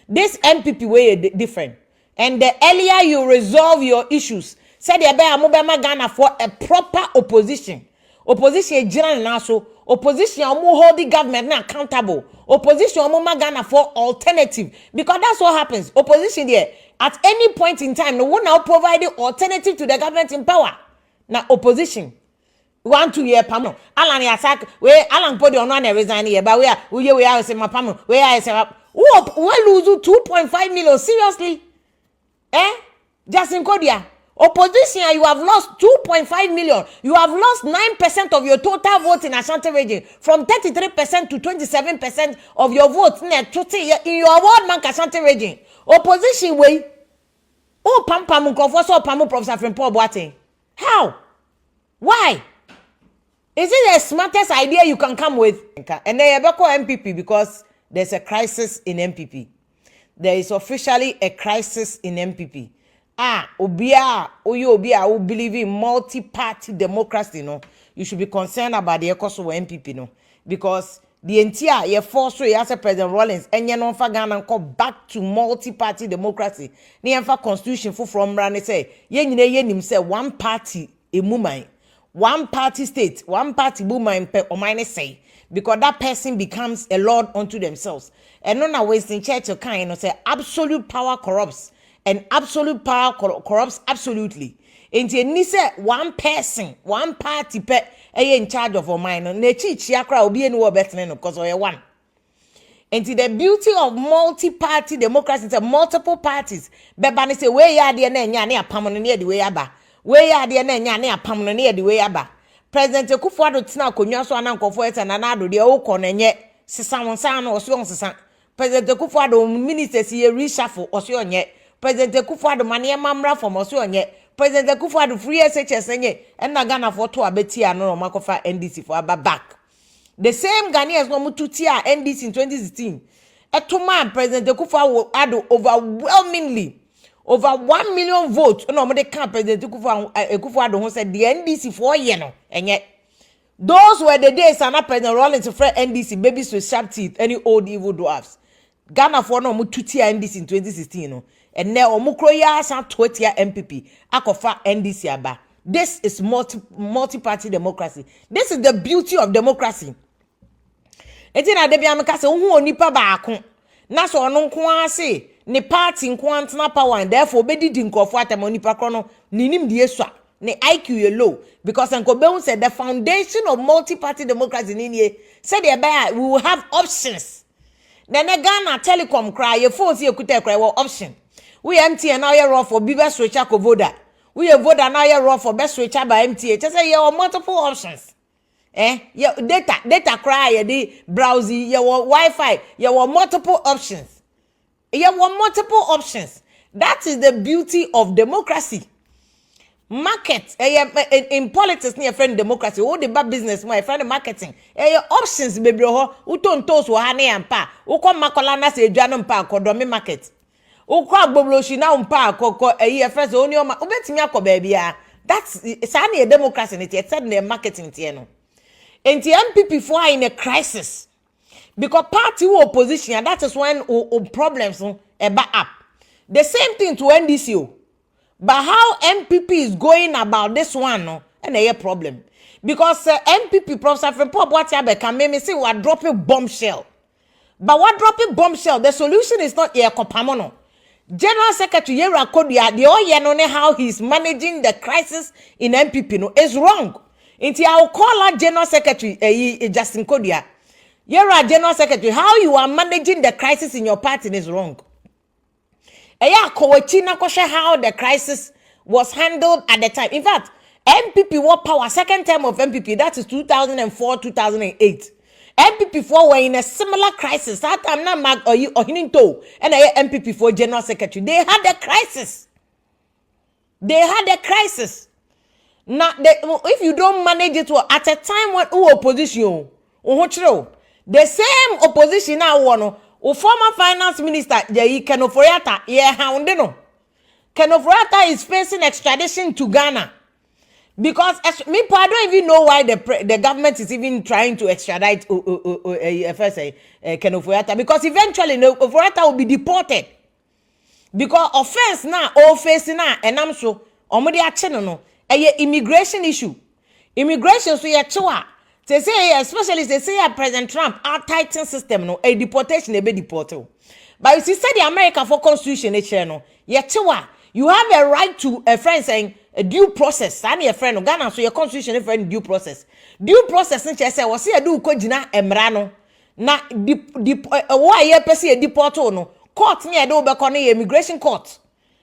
This NPP way different. And the earlier you resolve your issues, said the Mobama Ghana for a proper opposition. Opposition general naso, opposition hold the government accountable. Opposition Ghana for alternative. Because that's what happens. Opposition there, at any point in time, no one now providing alternative to the government in power. Now opposition. 1-2 year pamo. Alan yasak, where Alan put on one resign here, but we are say my pamo, where I say we lose 2.5 million. Seriously? Just in Kodua. Opposition, you have lost 2.5 million. You have lost 9% of your total votes in Ashanti region, from 33% to 27% of your votes in your ward bank Ashanti region. Opposition way. Oh, pam Prof.Frimpong-Boateng. How? Why? Is it the smartest idea you can come with? And then you call NPP because there's a crisis in NPP. There is officially a crisis in NPP. Obia, who believe in multi-party democracy, you should be concerned about the cost of NPP, because the entire year force as a President Rawlings and you for Ghana go back to multi-party democracy. The constitution from Rani say, say one party a movement, one party state, one party movement or minus say, because that person becomes a lord unto themselves. And no wasting church of kind, say absolute power corrupts. And absolute power corrupts absolutely. And you say one person, one party in charge of our mind. Ne chiakra will be any better because we one. And the beauty of multi-party democracy is multiple parties. But when say where you are the nyane apam near the way aba. Where you are the nyane apam near the way aba. President Akufo-Addo tina konwa so anankofo eta na nado de o konenye sisan no oso sisan. President Akufo-Addo ministers ye reshuffle oso onye. President Akufo-Addo mane mamra from oso onye. President Akufo-Addo free SHS enye na Ghana for to abeti ano makofa NDC for aba back. The same Ghanaians no mututia NDC in 2016. Etoma President Akufo-Addo overwhelmingly over 1 million votes. No mo de can President Akufo-Addo who said the NDC for year no enye. Those were the days and President Rawlings to friend NDC babies with sharp teeth, any old evil dwarfs. Ghana for no mututia NDC in 2016 no. And now omukroya san 20 NPP akofa NDC aba. This is multi-party democracy. This is the beauty of democracy. Eti na de bia meka se hu onipa baako na so ono nko ase ne party nko antena power and therefore bedidi nkofo atam onipa krono ninim de esua ne IQ ye low because Nkobehu said the foundation of multi-party democracy ninie said we will have options. Then Ghana Telecom cry your phone see ekuta cry option. We MTN now you run for best switcher ko voda. We a voda now you run for best switcher by MTN. Just say you have multiple options. Your data cry the browser, your Wi-Fi, you have multiple options. You have multiple options. That is the beauty of democracy. Market in politics near friend democracy. All the bad business my friend marketing. Your options baby ho utontos wo hane ampa. Ukwa makola na se edwano mpa akodomi market. Ukwa gbobloshi na mpa akoko first oni o ma obetimi akoba bia. That's a democracy it said the marketing tie no. And the NPP for in a crisis because party opposition and that is when problems back up. The same thing to NDC. But how NPP is going about this one no and a problem because NPP Prof.Frimpong-Boateng can make me say we are dropping bombshell. But what dropping bombshell? The solution is not here kopamono. General Secretary Kodua the all know how he's managing the crisis in NPP no is wrong. Inti I will call out General Secretary Justin Kodua. General Secretary, how you are managing the crisis in your party is wrong. How the crisis was handled at the time. In fact, NPP what power second term of NPP that is 2004-2008. NPP 4 were in a similar crisis. That time not Mag or Hininto and NPP 4 General Secretary. They had a crisis. Now, if you don't manage it well, at a time when opposition, the same opposition now one, former finance minister, Ofori-Atta, Ofori-Atta is facing extradition to Ghana Because I don't even know why the government is even trying to extradite Ofori-Atta, because eventually Ofori-Atta will be deported. Because offense now, face now, and I'm so omodi ache no immigration issue. Immigration so chewa. They say, especially they say President Trump our tighten system no a deportation be deported. But you see, say the America for constitution no chewa. You have a right to a friend saying a due process. Any a friend Ghana so your constitution a friend due process. Due process nche say was say do ko gina emra no na why ye pese e deport no court near do be ko na immigration court.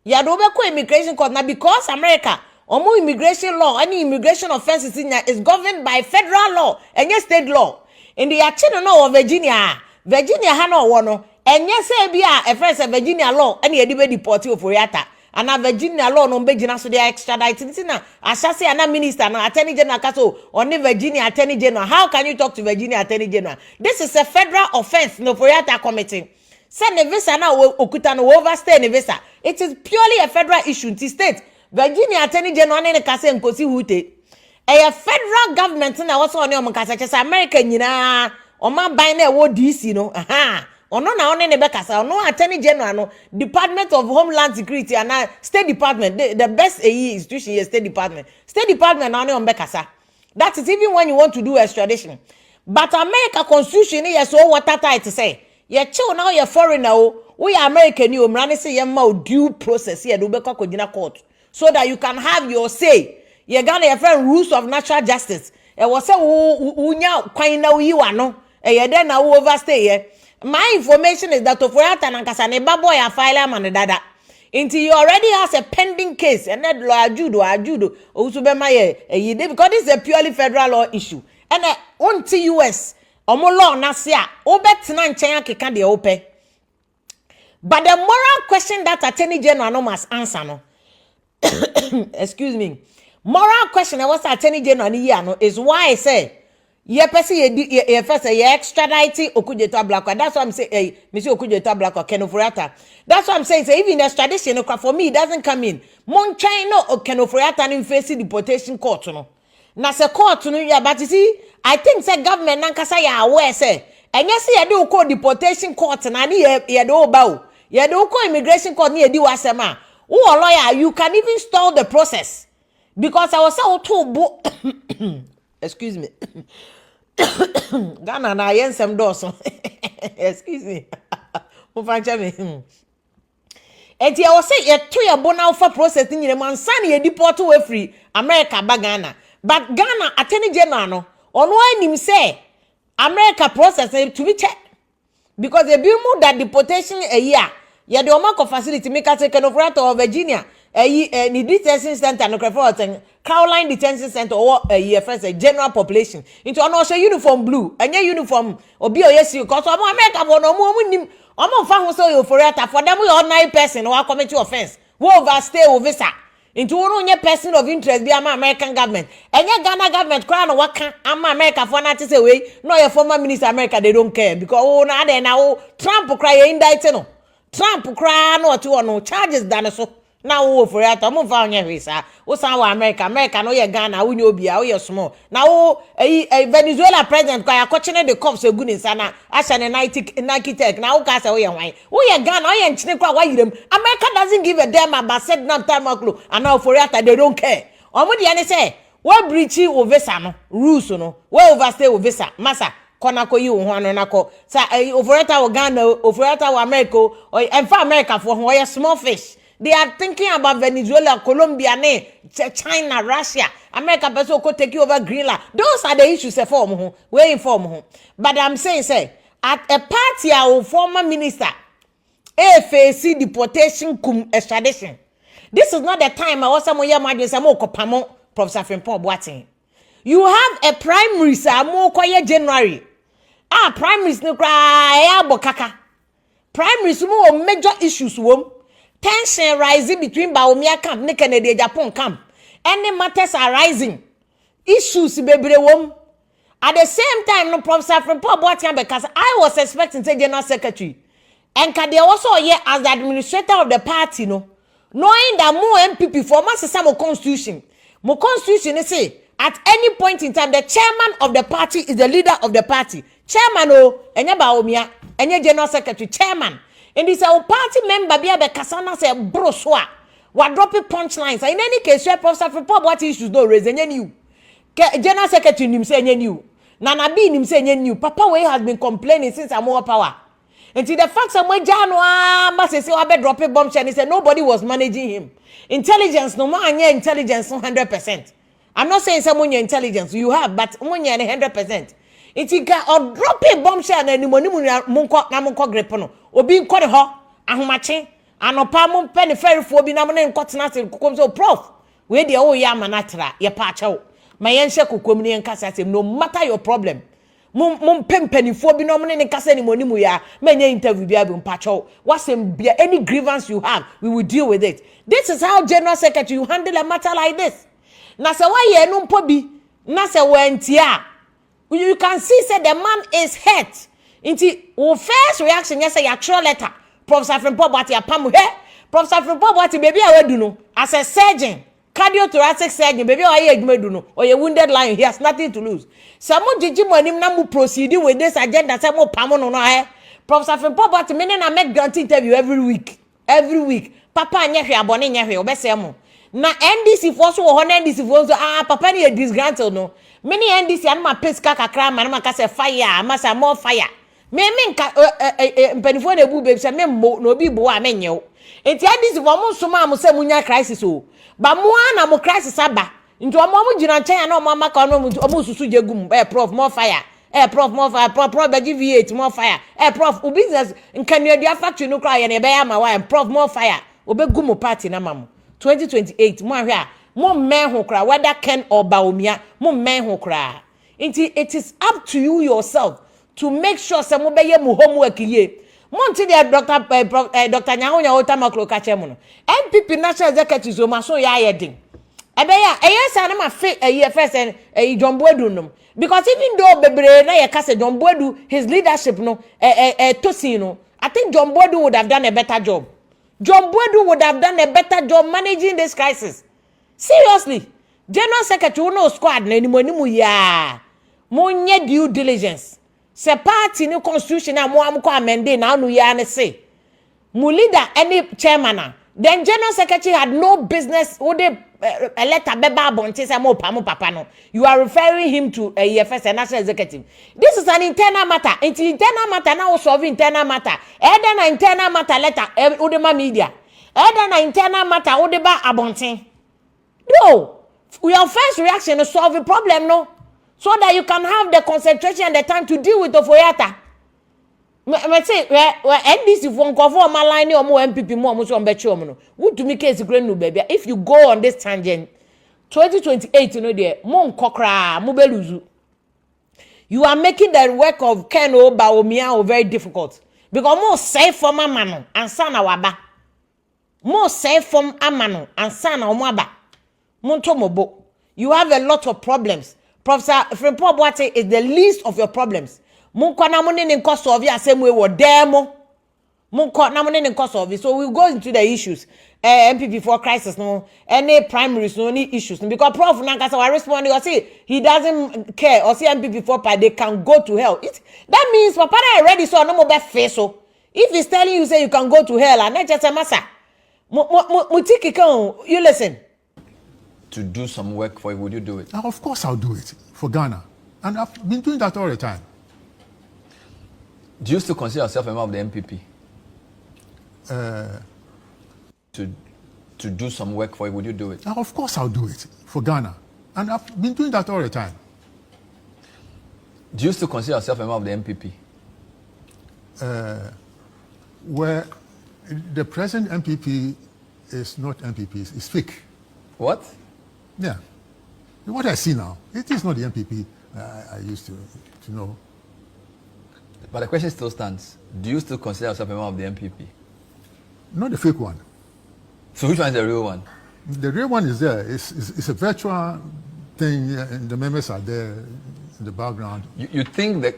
Ya do be ko immigration court na because America omo immigration law any immigration offenses in is governed by federal law and state law. In the action no of Virginia ha no wo no enye say bia a friend say Virginia law any e be deport Ofori-Atta. And a Virginia law no Virginia so they extradite na asase ana minister na attorney general kaso on Virginia attorney general. How can you talk to Virginia attorney general? This is a federal offense no Ofori-Atta committing. Send a visa na okuta no overstay the visa. It is purely a federal issue in state. Virginia attorney general ne kase nkosi hute. A federal government na also on your kase chesa America nyina o man buy na wo DC no. Aha. Ono na one ne bekasa ono attorney general no Department of Homeland Security and State Department the best institution is State Department na one bekasa. That is even when you want to do extradition. But America constitution is so watertight to say ye chill now you foreigner we American you mrani say ye ma due process here do be kodina court so that you can have your say. Ye Ghana your friend rules of natural justice. E was say unya kwan na yi wa no e ye den na overstay here. My information is that Ofori-Atta nankasa ne baboy a file man dada. Until you already has a pending case and that law ajudo also be my because this is a purely federal law issue. And until US omo law na sia obetina nchen akeka de ope. But the moral question that attorney general no must answer no. Excuse me. Moral question was attorney general ni no is why I say ye person ye first ye extradite Okudzeto Blacko. That's what I'm saying. Monsieur Okudzeto Blacko Ken Ofori-Atta. That's what I'm saying. Say even extradition for me it doesn't come in. Mon China Ken Ofori-Atta in face deportation court no. Na se court no ya but you see I think say government nankasa ya aware say enye say ye do ko deportation court na ni ye do ba o. Ye do ko immigration court ni ye di wasema. Who a lawyer you can even stall the process. Because I was so too excuse me. Ghana na yensem doso. Excuse me. Mufancha me. Enti I was say ye to your bona for process ni man san ye deport we free America ba Ghana. But Ghana attorney general no ono anim say America process to be checked. Because they be more that deportation a year. Ye the omako facility make take Ofori-Atta or Virginia. Ni detention center no Kwabena Caroline detention center or first a general population into an also uniform blue and your uniform or be yes you cause America for no more nim omo fa ho so Ofori-Atta for them we ordinary person or commit offense we overstay o visa into one onye person of interest be American government and your Ghana government cry no waka America for na say we no your former minister America they don't care because oh na dey na Trump cry indict no Trump cry no to no charges than so. Now Ofori-Atta mo fa onye visa o san wa America no ye Ghana wo nyobia wo ye small now Venezuela president kwa yakochene the cops eguni sana asha ne Nike Tech now wo ka say wo ye hwan wo ye Ghana wo ye nchine kwa wa yirem America doesn't give a damn about said nam time aklo and now Ofori-Atta they don't care omo de ane say wo breach wo visa no rules no wo overstay wo visa masa kona ko yi wo ho ano nako sa Ofori-Atta wo Ghana Ofori-Atta wo America or enfa America for ho ye small fish. They are thinking about Venezuela, Colombia, China, Russia, America, person could take you over Greenland. Those are the issues for me. We inform him. But I'm saying, say, at a party, our former minister, FAC deportation cum extradition. This is not the time I was some year my Pamo, Prof.Frimpong-Boateng. You have a primary, more quiet January. Primaries no cry, bokaka. Primaries more major issues, tension rising between Baumia camp, Canada, Japan camp. Any matters are rising. Issues bebre wom. At the same time, no Prof.Frimpong-Boateng because I was expecting to general secretary. And can they also here as the administrator of the party, no? Knowing that more NPP for mass some constitution. Mo constitution is say at any point in time the chairman of the party is the leader of the party. Chairman enye ba omia, enye general secretary, chairman. And this our party member be a kasana say bro so wa drop punchlines. In any case, Professor Frimpong-Boateng issues no raise enye new. General secretary nim say enye new. Nana B nim say enye new. Papa Way has been complaining since I'm more power. Until the fact somewhere Jano must say I drop a bombshell. He said nobody was managing him. Intelligence no more intelligence 100%. I'm not saying someone your intelligence you have, but when you're 100%. It's or drop a bombshell and money munko na munko grepono. Obi nkore ho ahomache anopa mo penny ferry fo bi na mo ne nkotena se kokom so prof we dey o ya manatra ye pa achew ma yen hye kokom ne nkasa se no matter your problem mum pempani fo bi no mo ne nkasa ni monimu ya menye interview bia bi mpachew wasem bia any grievance you have we will deal with it. This is how general secretary you handle a matter like this. Na se wa ye no mpo bi na se wentia you can see say the man is hurt. Inti our first reaction yes say ya throw letter Professor Frimpong-Boateng apam he Professor Frimpong-Boateng baby a wadu no as a surgeon cardiothoracic surgeon baby o ye adwuma du no or ye wounded lion he has nothing to lose. Some jiji mo anim na mo proceed with this agenda say mo pam no no he Professor Frimpong-Boateng me na make grant interview every week papa anya hwe abone nya hwe obese mo na NDC for so ho na NDC for so papa ni disgruntled no many NDC and my pesca kakra man ma ka say fire masa more fire me nka mpanifo na ebu baby say me mo no bi bo a menyew enti NDC for mo so ma mo say munya crisis o ba mo na mo crisis aba nti o mo gina nchen na o mo maka no mo susu jegum prof more fire prof more fire prof beji V8 more fire prof u business nka ne dua factory no kra ye na be ya ma wa prof more fire obegu mo party na mamo 2028 mo ahwe a mo men ho kra whether Ken or Baomia mo men ho kra nti it is up to you yourself to make sure say mo be ye mo homework ye mo nti the Dr. Nyahonya Otamakro ka che mo no NPP national executive so ma so ya yedin ebe ya eyesa na ma fe first John Boadu no because even though bebre na ye ka say John Boadu his leadership no tosi no I think John Boadu would have done a better job. John Boadu would have done a better job managing this crisis. Seriously, General Secretary no squad na ni ya. Mo nye due diligence. Se party ni constitution na mo am ko amende na anu ya ne say. Mo leader any chairman. Then General Secretary had no business would a letter beba bonte say mo papa no. You are referring him to a first national executive. This is an internal matter. Internal matter now solve internal matter. Either na internal matter letter udema media. Either na internal matter udeba abonte. No. Your first reaction is solve the problem no. So that you can have the concentration and the time to deal with Ofori-Atta. Me say NDC for nkofo ma line o mo NPP mo so mbechi o mo no would to me case green no baby if you go on this tangent 2028 you know there mo nkokra mo beluzu you are making the work of Ken o Baomia very difficult because mo say form amano ansa na waba mo say form amano ansa na omo aba mo nto mobo you have a lot of problems. Professor Frimpong-Boateng is the least of your problems. Munko na money in cost of Asem we were demo. Munko na money in cost of it. So we'll go into the issues. NPP for crisis no any primaries no any issues because Prof Nankasa was responding or say he doesn't care or say NPP for they can go to hell. That means Papa already saw no more face so if he's telling you say you can go to hell and not just a massa. You listen. To do some work for you, would you do it? Now, of course I'll do it for Ghana. And I've been doing that all the time. Do you still consider yourself a member of the NPP? To do some work for you, would you do it? Now, of course I'll do it for Ghana. And I've been doing that all the time. Do you still consider yourself a member of the NPP? Where the present MPP is not MPP, it's fake. What? Yeah. What I see now, it is not the MPP I used to know. But the question still stands. Do you still consider yourself a member of the NPP? Not the fake one. So which one is the real one? The real one is there. It's a virtual thing, and the members are there in the background. You think that...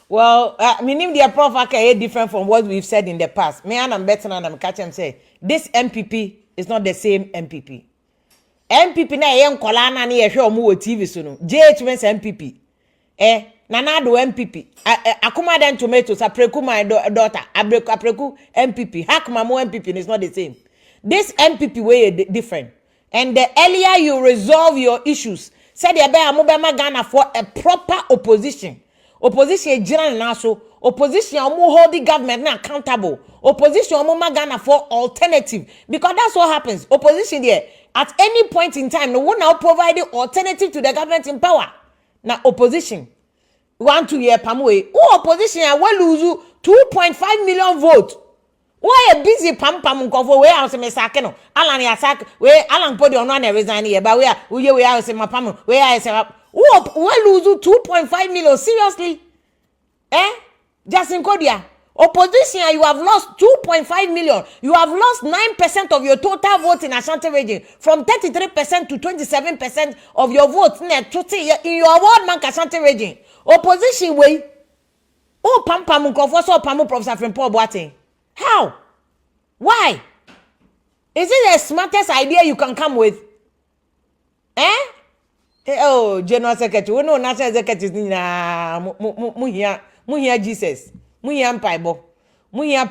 Well, meaning the Prof is different from what we've said in the past. Me and I'm better and I'm catching say this MPP it's not the same NPP. NPP na ye nkola na ye hwe omo wo TV so no. JH means NPP. Nanado NPP. Akuma den tomatoes, apreku my daughter. Apreku NPP. Hakma mo NPP is not the same. This NPP way different. And the earlier you resolve your issues, said the bear mobile Ghana for a proper opposition. Opposition general naso. Opposition omo hold the government na accountable. Opposition omo Ghana for alternative. Because that's what happens. Opposition there at any point in time, no one now providing alternative to the government in power. Now opposition 1-2 year pamwe. Opposition will lose 2.5 million votes. Why a busy pam nkofo we house me sake no alan ya sake we alan podi ono na resign here ba we house me pam we house we lose 2.5 million seriously just in Kodua opposition you have lost 2.5 million. You have lost 9% of your total votes in Ashanti region from 33% to 27% of your votes in your ward man Ashanti region. Opposition way pam nkofo so pam Prof.Frimpong-Boateng. How? Why? Is it the smartest idea you can come with? Oh, General Secretary. We know National Secretary is mu here Jesus. Mu here Bible. Mu here